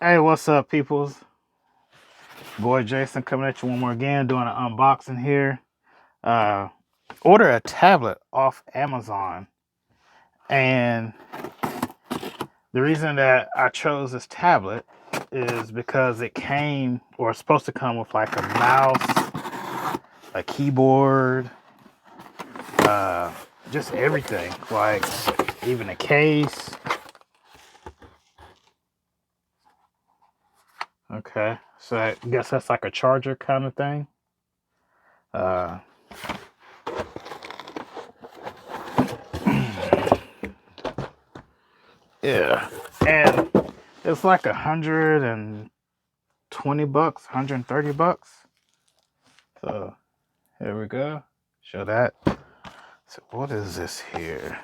Hey, what's up, peoples? Boy Jason coming at you one more again, doing an unboxing here. Uh, order a tablet off Amazon, and the reason that I chose this tablet is because it came, or it's supposed to come with like a mouse, a keyboard, uh, just everything, like even a case. Okay, so I guess that's like a charger kind of thing. Uh, yeah, and it's like 120 bucks, 130 bucks. So here we go. Show that. So what is this here?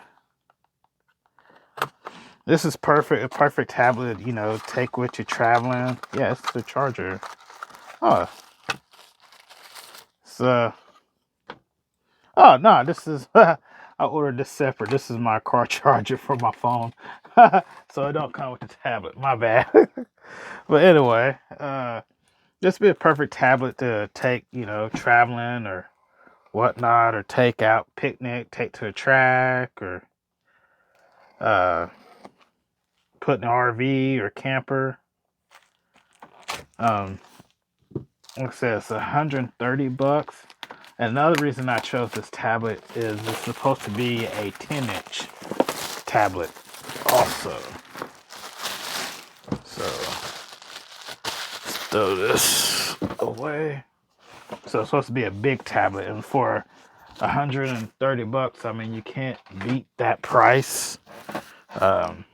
This is perfect. A perfect tablet, take with you traveling. Yeah, it's the charger. Oh, so oh no, this is I ordered this separate. This is my car charger for my phone. So it don't come with the tablet. My bad. But anyway, this would be a perfect tablet to take, traveling or whatnot, or take out, picnic, take to a track, or uh, put in an RV or camper. Um, like I said, it's 130 bucks. And another reason I chose this tablet is it's supposed to be a 10-inch tablet also. So let's throw this away. So it's supposed to be a big tablet, and for 130 bucks, I mean, you can't beat that price. Um,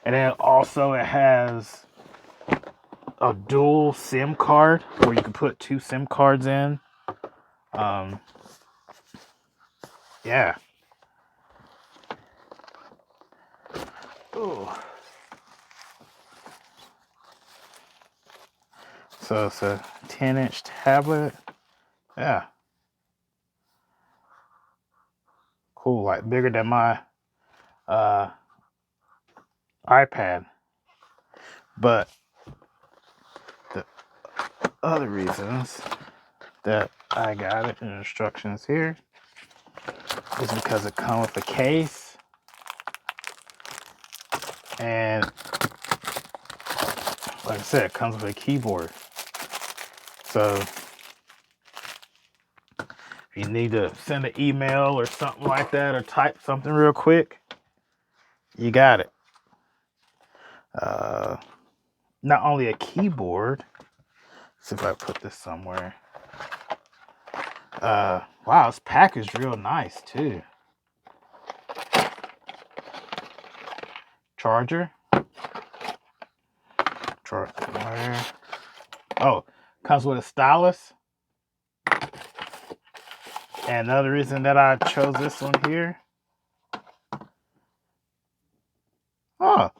and then also it has a dual SIM card where you can put two SIM cards in. Um, yeah. Ooh. So it's a 10-inch tablet. Yeah. Cool. Like bigger than my uh, iPad. But the other reasons that I got it in instructions here is because it comes with a case, and like I said, it comes with a keyboard. So if you need to send an email or something like that, or type something real quick, you got it. Uh, Not only a keyboard. Let's see if I put this somewhere. Wow, it's packaged real nice too. Charger. Charger. Oh, comes with a stylus. And another reason that I chose this one here. Oh,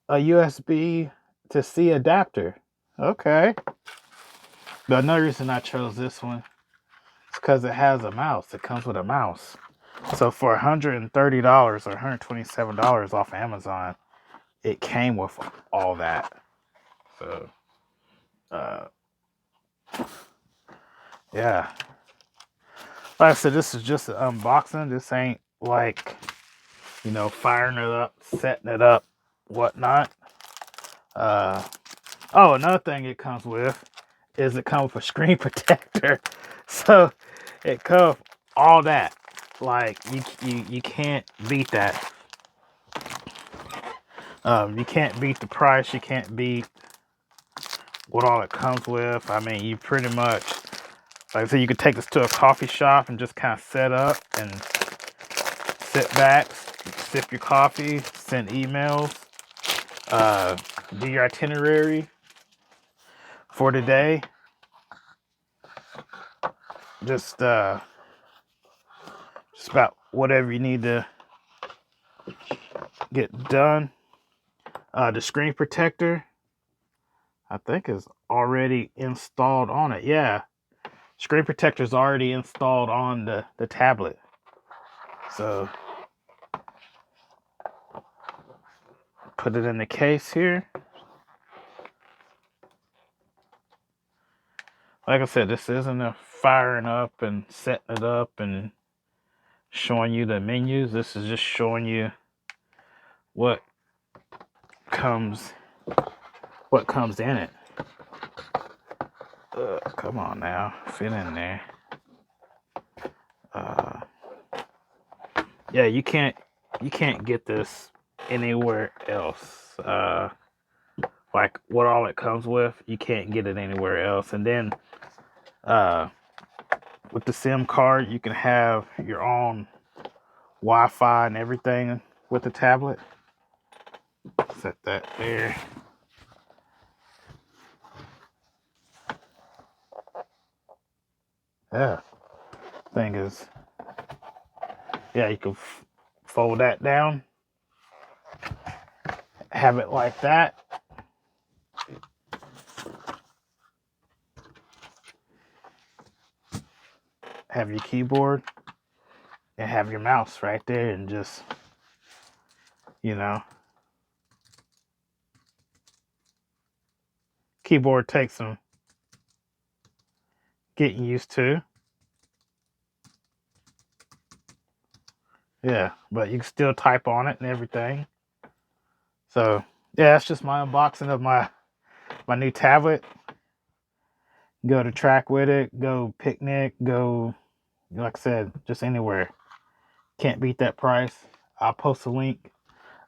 a USB to C adapter. Okay. But another reason I chose this one is because it has a mouse. It comes with a mouse. So for $130 or $127 off Amazon, it came with all that. So, uh, yeah. Like I said, this is just an unboxing. This ain't like, firing it up, setting it up, whatnot. Uh, oh, another thing it comes with is it comes with a screen protector. So it comes all that. Like you can't beat that. You can't beat the price. You can't beat what all it comes with. I mean, you pretty much, like I said, you could take this to a coffee shop and just kind of set up and sit back, sip your coffee, send emails, do your itinerary for the day. Just just about whatever you need to get done. The screen protector, I think, is already installed on it. Yeah, screen protector is already installed on the tablet. So Put it in the case here. Like I said, this isn't a firing up and setting it up and showing you the menus. This is just showing you what comes in it. Come on now, fit in there. Yeah, you can't get this anywhere else. Like what all it comes with, you can't get it anywhere else. And then with the SIM card, you can have your own Wi-Fi and everything with the tablet. Set that there. Yeah, thing is, yeah, you can fold that down, have it like that. Have your keyboard and have your mouse right there, and just, you know, keyboard takes some getting used to. Yeah, but you can still type on it and everything. So yeah, that's just my unboxing of my new tablet. Go to track with it, go picnic, go, like I said, just anywhere. Can't beat that price. I'll post a link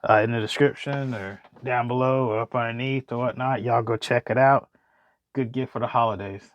in the description or down below or up underneath or whatnot. Y'all go check it out. Good gift for the holidays.